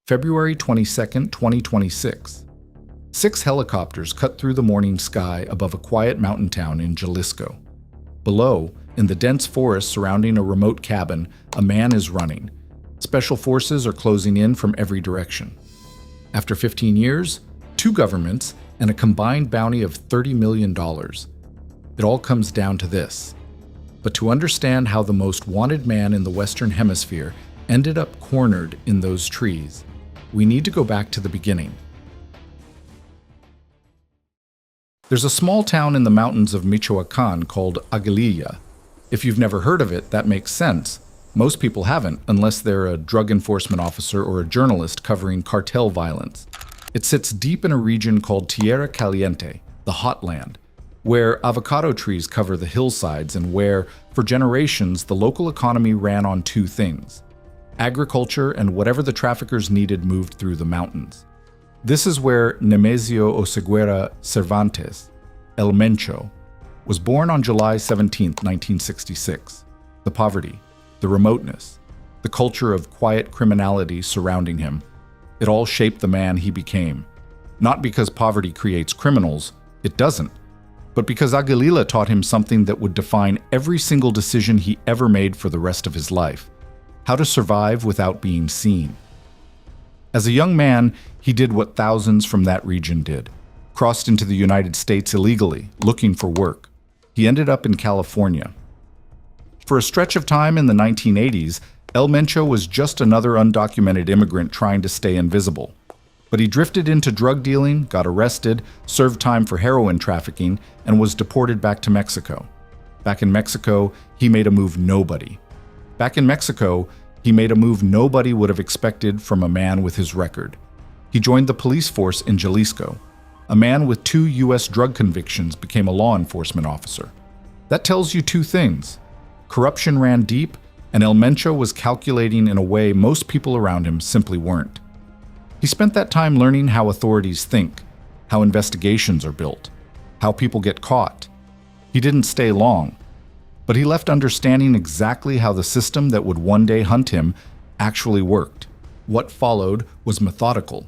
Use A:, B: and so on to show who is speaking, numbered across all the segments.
A: February 22, 2026. 6 helicopters cut through the morning sky above a quiet mountain town in Jalisco. Below, in the dense forest surrounding a remote cabin, a man is running. Special forces are closing in from every direction. After 15 years, 2 governments, and a combined bounty of $30 million. It all comes down to this. But to understand how the most wanted man in the Western Hemisphere ended up cornered in those trees, we need to go back to the beginning. There's a small town in the mountains of Michoacan called Aguililla. If you've never heard of it, that makes sense. Most people haven't, unless they're a drug enforcement officer or a journalist covering cartel violence. It sits deep in a region called Tierra Caliente, the hot land, where avocado trees cover the hillsides and where, for generations, the local economy ran on 2 things: agriculture and whatever the traffickers needed moved through the mountains. This is where Nemesio Oseguera Cervantes, El Mencho, was born on July 17, 1966. The poverty, the remoteness, the culture of quiet criminality surrounding him, it all shaped the man he became. Not because poverty creates criminals, it doesn't, but because Aguililla taught him something that would define every single decision he ever made for the rest of his life: how to survive without being seen. As a young man, he did what thousands from that region did: crossed into the United States illegally, looking for work. He ended up in California. For a stretch of time in the 1980s, El Mencho was just another undocumented immigrant trying to stay invisible. But he drifted into drug dealing, got arrested, served time for heroin trafficking, and was deported back to Mexico. Back in Mexico, he made a move nobody would have expected from a man with his record. He joined the police force in Jalisco. A man with 2 U.S. drug convictions became a law enforcement officer. That tells you 2 things. Corruption ran deep, and El Mencho was calculating in a way most people around him simply weren't. He spent that time learning how authorities think, how investigations are built, how people get caught. He didn't stay long, but he left understanding exactly how the system that would one day hunt him actually worked. What followed was methodical.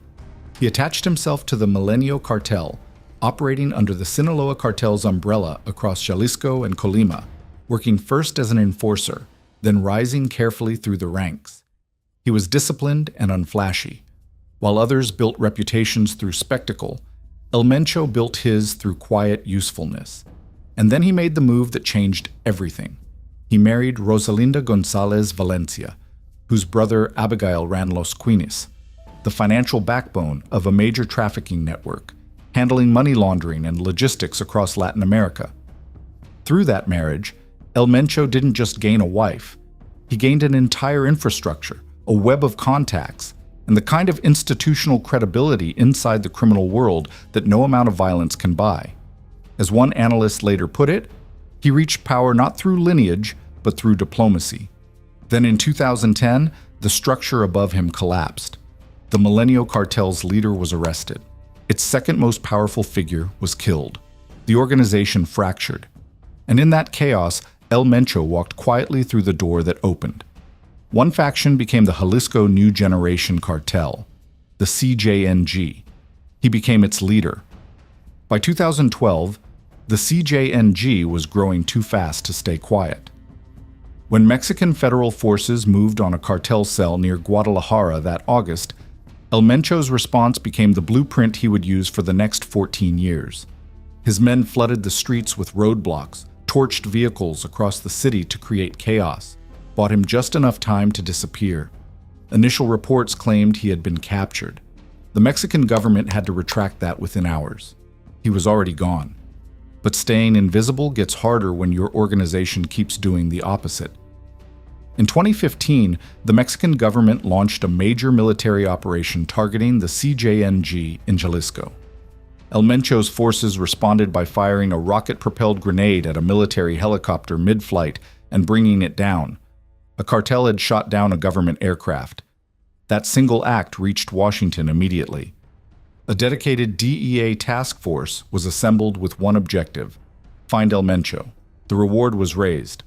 A: He attached himself to the Nemesio cartel, operating under the Sinaloa cartel's umbrella across Jalisco and Colima, working first as an enforcer, then rising carefully through the ranks. He was disciplined and unflashy. While others built reputations through spectacle, El Mencho built his through quiet usefulness. And then he made the move that changed everything. He married Rosalinda Gonzalez Valencia, whose brother Abigail ran Los Quines, the financial backbone of a major trafficking network, handling money laundering and logistics across Latin America. Through that marriage, El Mencho didn't just gain a wife. He gained an entire infrastructure, a web of contacts, and the kind of institutional credibility inside the criminal world that no amount of violence can buy. As one analyst later put it, he reached power not through lineage, but through diplomacy. Then in 2010, the structure above him collapsed. The Nemesio cartel's leader was arrested. Its second most powerful figure was killed. The organization fractured. And in that chaos, El Mencho walked quietly through the door that opened. One faction became the Jalisco New Generation Cartel, the CJNG. He became its leader. By 2012, the CJNG was growing too fast to stay quiet. When Mexican federal forces moved on a cartel cell near Guadalajara that August, El Mencho's response became the blueprint he would use for the next 14 years. His men flooded the streets with roadblocks, torched vehicles across the city to create chaos, bought him just enough time to disappear. Initial reports claimed he had been captured. The Mexican government had to retract that within hours. He was already gone. But staying invisible gets harder when your organization keeps doing the opposite. In 2015, the Mexican government launched a major military operation targeting the CJNG in Jalisco. El Mencho's forces responded by firing a rocket-propelled grenade at a military helicopter mid-flight and bringing it down. A cartel had shot down a government aircraft. That single act reached Washington immediately. A dedicated DEA task force was assembled with one objective: find El Mencho. The reward was raised.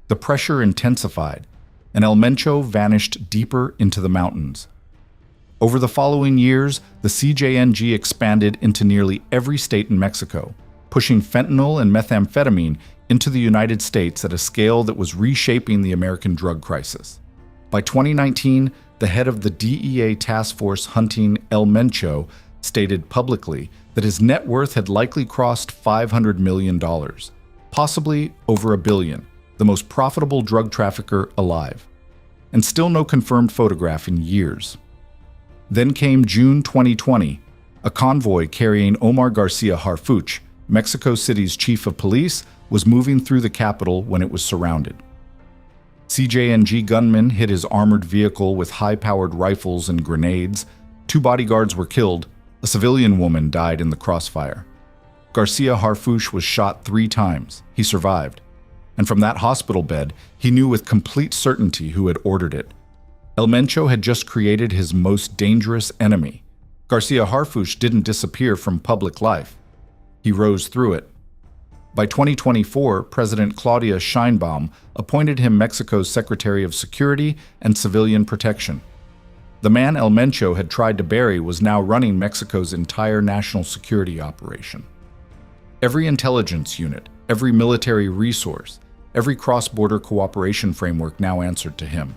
A: The pressure intensified, and El Mencho vanished deeper into the mountains. Over the following years, the CJNG expanded into nearly every state in Mexico, pushing fentanyl and methamphetamine into the United States at a scale that was reshaping the American drug crisis. By 2019, the head of the DEA task force hunting El Mencho stated publicly that his net worth had likely crossed $500 million, possibly over $1 billion, the most profitable drug trafficker alive. And still no confirmed photograph in years. Then came June 2020. A convoy carrying Omar Garcia Harfuch, Mexico City's chief of police, was moving through the capital when it was surrounded. CJNG gunmen hit his armored vehicle with high-powered rifles and grenades. 2 bodyguards were killed. A civilian woman died in the crossfire. Garcia Harfuch was shot 3 times. He survived. And from that hospital bed, he knew with complete certainty who had ordered it. El Mencho had just created his most dangerous enemy. Garcia Harfuch didn't disappear from public life. He rose through it. By 2024, President Claudia Sheinbaum appointed him Mexico's Secretary of Security and Civilian Protection. The man El Mencho had tried to bury was now running Mexico's entire national security operation. Every intelligence unit, every military resource, every cross-border cooperation framework now answered to him.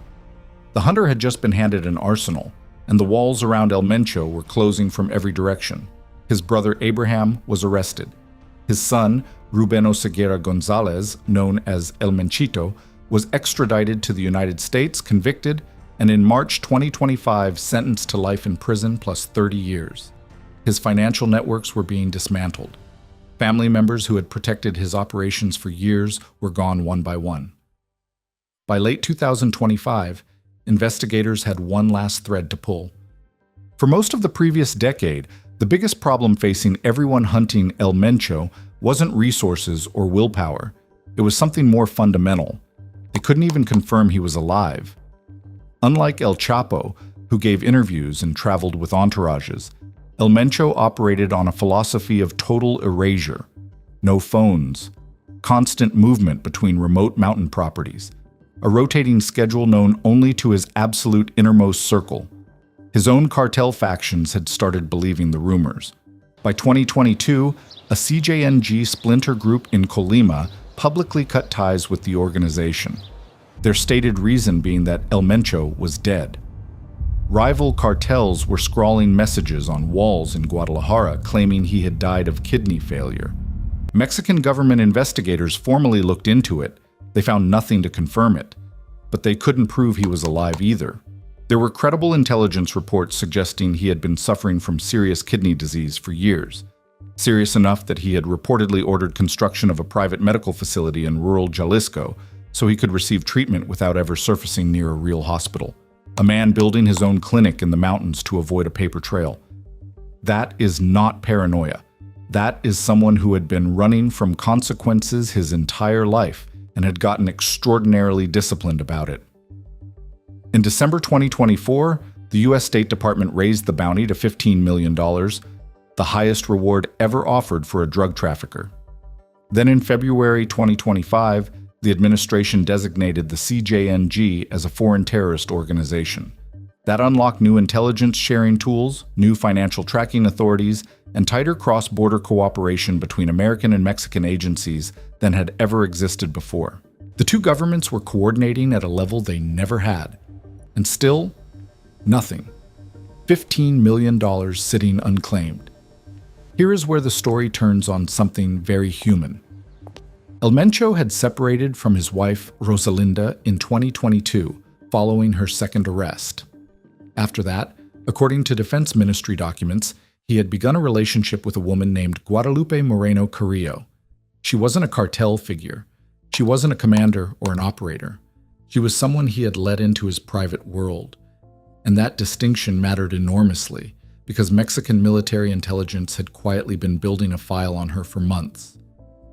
A: The hunter had just been handed an arsenal, and the walls around El Mencho were closing from every direction. His brother Abraham was arrested. His son, Ruben Oseguera Gonzalez, known as El Menchito, was extradited to the United States, convicted, and in March 2025 sentenced to life in prison plus 30 years. His financial networks were being dismantled. Family members who had protected his operations for years were gone one by one. By late 2025, investigators had one last thread to pull. For most of the previous decade, the biggest problem facing everyone hunting El Mencho wasn't resources or willpower. It was something more fundamental. They couldn't even confirm he was alive. Unlike El Chapo, who gave interviews and traveled with entourages, El Mencho operated on a philosophy of total erasure. No phones, constant movement between remote mountain properties, a rotating schedule known only to his absolute innermost circle. His own cartel factions had started believing the rumors. By 2022, a CJNG splinter group in Colima publicly cut ties with the organization, their stated reason being that El Mencho was dead. Rival cartels were scrawling messages on walls in Guadalajara claiming he had died of kidney failure. Mexican government investigators formally looked into it. They found nothing to confirm it, but they couldn't prove he was alive either. There were credible intelligence reports suggesting he had been suffering from serious kidney disease for years, serious enough that he had reportedly ordered construction of a private medical facility in rural Jalisco so he could receive treatment without ever surfacing near a real hospital. A man building his own clinic in the mountains to avoid a paper trail. That is not paranoia. That is someone who had been running from consequences his entire life and had gotten extraordinarily disciplined about it. In December 2024, the U.S. State Department raised the bounty to $15 million, the highest reward ever offered for a drug trafficker. Then in February 2025, the administration designated the CJNG as a foreign terrorist organization. That unlocked new intelligence sharing tools, new financial tracking authorities, and tighter cross-border cooperation between American and Mexican agencies than had ever existed before. The two governments were coordinating at a level they never had. And still, nothing. $15 million sitting unclaimed. Here is where the story turns on something very human. El Mencho had separated from his wife, Rosalinda, in 2022, following her second arrest. After that, according to Defense Ministry documents, he had begun a relationship with a woman named Guadalupe Moreno Carrillo. She wasn't a cartel figure. She wasn't a commander or an operator. She was someone he had let into his private world. And that distinction mattered enormously because Mexican military intelligence had quietly been building a file on her for months.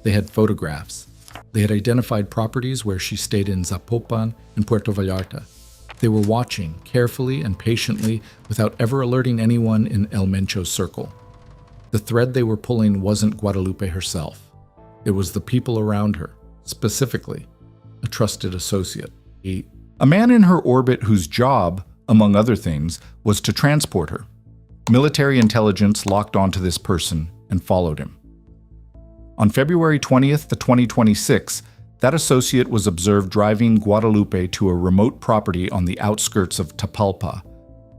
A: They had photographs. They had identified properties where she stayed in Zapopan and Puerto Vallarta. They were watching carefully and patiently without ever alerting anyone in El Mencho's circle. The thread they were pulling wasn't Guadalupe herself. It was the people around her, specifically a trusted associate. A man in her orbit whose job, among other things, was to transport her. Military intelligence locked onto this person and followed him. On February 20th, 2026, that associate was observed driving Guadalupe to a remote property on the outskirts of Tapalpa,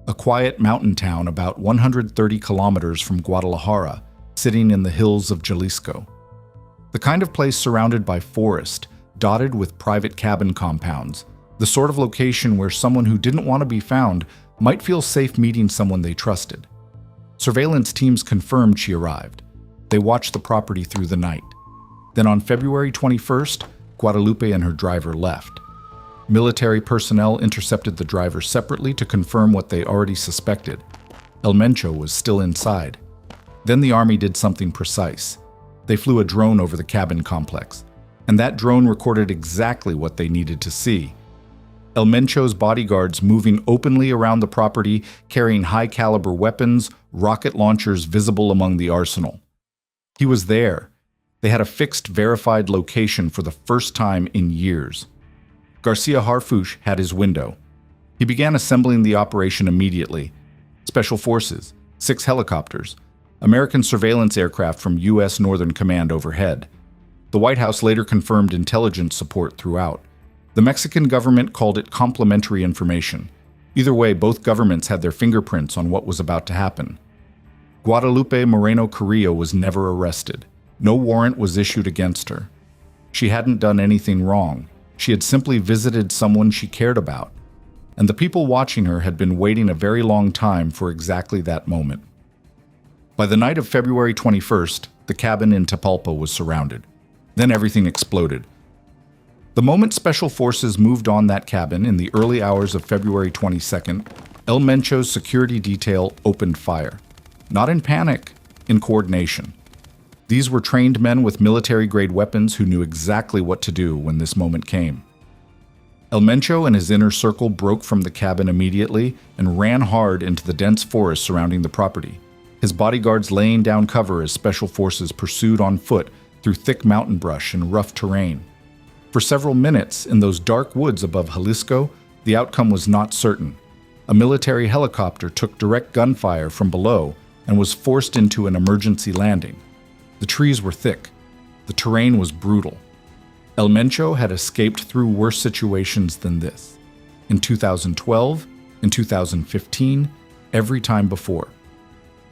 A: a quiet mountain town about 130 kilometers from Guadalajara, sitting in the hills of Jalisco. The kind of place surrounded by forest, dotted with private cabin compounds, the sort of location where someone who didn't want to be found might feel safe meeting someone they trusted. Surveillance teams confirmed she arrived. They watched the property through the night. Then on February 21st, Guadalupe and her driver left. Military personnel intercepted the driver separately to confirm what they already suspected. El Mencho was still inside. Then the army did something precise. They flew a drone over the cabin complex, and that drone recorded exactly what they needed to see. El Mencho's bodyguards moving openly around the property, carrying high-caliber weapons, rocket launchers visible among the arsenal. He was there. They had a fixed, verified location for the first time in years. Garcia Harfuch had his window. He began assembling the operation immediately. Special forces, 6 helicopters, American surveillance aircraft from U.S. Northern Command overhead. The White House later confirmed intelligence support throughout. The Mexican government called it complementary information. Either way, both governments had their fingerprints on what was about to happen. Guadalupe Moreno Carrillo was never arrested. No warrant was issued against her. She hadn't done anything wrong. She had simply visited someone she cared about. And the people watching her had been waiting a very long time for exactly that moment. By the night of February 21st, the cabin in Tapalpa was surrounded. Then everything exploded. The moment Special Forces moved on that cabin in the early hours of February 22nd, El Mencho's security detail opened fire. Not in panic, in coordination. These were trained men with military-grade weapons who knew exactly what to do when this moment came. El Mencho and his inner circle broke from the cabin immediately and ran hard into the dense forest surrounding the property, his bodyguards laying down cover as Special Forces pursued on foot through thick mountain brush and rough terrain. For several minutes, in those dark woods above Jalisco, the outcome was not certain. A military helicopter took direct gunfire from below and was forced into an emergency landing. The trees were thick. The terrain was brutal. El Mencho had escaped through worse situations than this. In 2012, in 2015, every time before.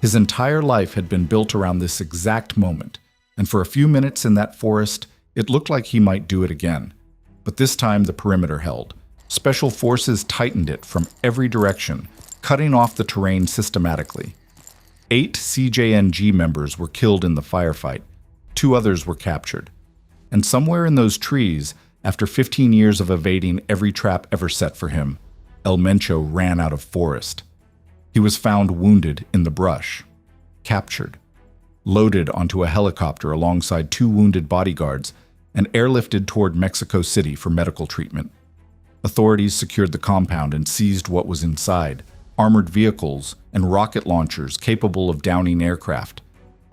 A: His entire life had been built around this exact moment, and for a few minutes in that forest, it looked like he might do it again. But this time the perimeter held. Special Forces tightened it from every direction, cutting off the terrain systematically. 8 CJNG members were killed in the firefight. 2 others were captured. And somewhere in those trees, after 15 years of evading every trap ever set for him, El Mencho ran out of forest. He was found wounded in the brush, captured, loaded onto a helicopter alongside 2 wounded bodyguards, and airlifted toward Mexico City for medical treatment. Authorities secured the compound and seized what was inside: armored vehicles and rocket launchers capable of downing aircraft,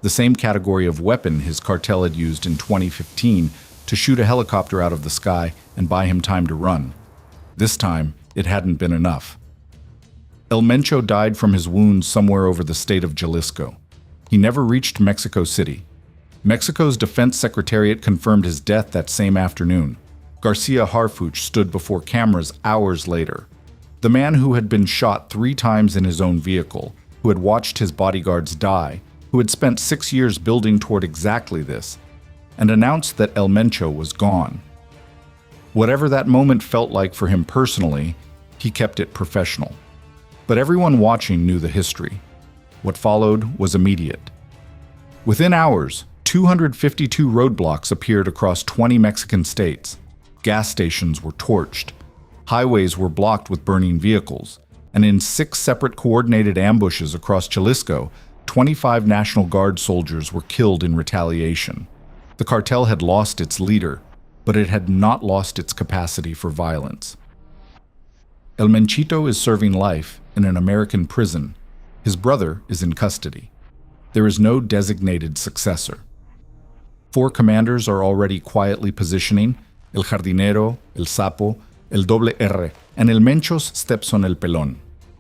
A: the same category of weapon his cartel had used in 2015 to shoot a helicopter out of the sky and buy him time to run. This time, it hadn't been enough. El Mencho died from his wounds somewhere over the state of Jalisco. He never reached Mexico City. Mexico's Defense Secretariat confirmed his death that same afternoon. Garcia Harfuch stood before cameras hours later. The man who had been shot 3 times in his own vehicle, who had watched his bodyguards die, who had spent 6 years building toward exactly this, and announced that El Mencho was gone. Whatever that moment felt like for him personally, he kept it professional. But everyone watching knew the history. What followed was immediate. Within hours, 252 roadblocks appeared across 20 Mexican states. Gas stations were torched. Highways were blocked with burning vehicles. And in 6 separate coordinated ambushes across Jalisco, 25 National Guard soldiers were killed in retaliation. The cartel had lost its leader, but it had not lost its capacity for violence. El Menchito is serving life in an American prison. His brother is in custody. There is no designated successor. 4 commanders are already quietly positioning: El Jardinero, El Sapo, El Doble R, and El Mencho's steps on El Pelón.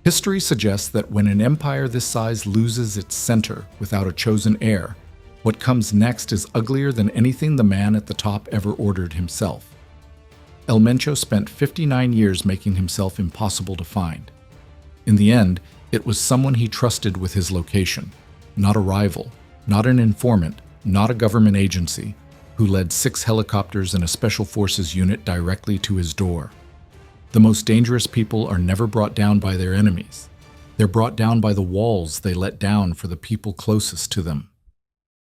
A: History suggests that when an empire this size loses its center without a chosen heir, what comes next is uglier than anything the man at the top ever ordered himself. El Mencho spent 59 years making himself impossible to find. In the end, it was someone he trusted with his location, not a rival, not an informant, not a government agency, who led 6 helicopters and a special forces unit directly to his door. The most dangerous people are never brought down by their enemies. They're brought down by the walls they let down for the people closest to them.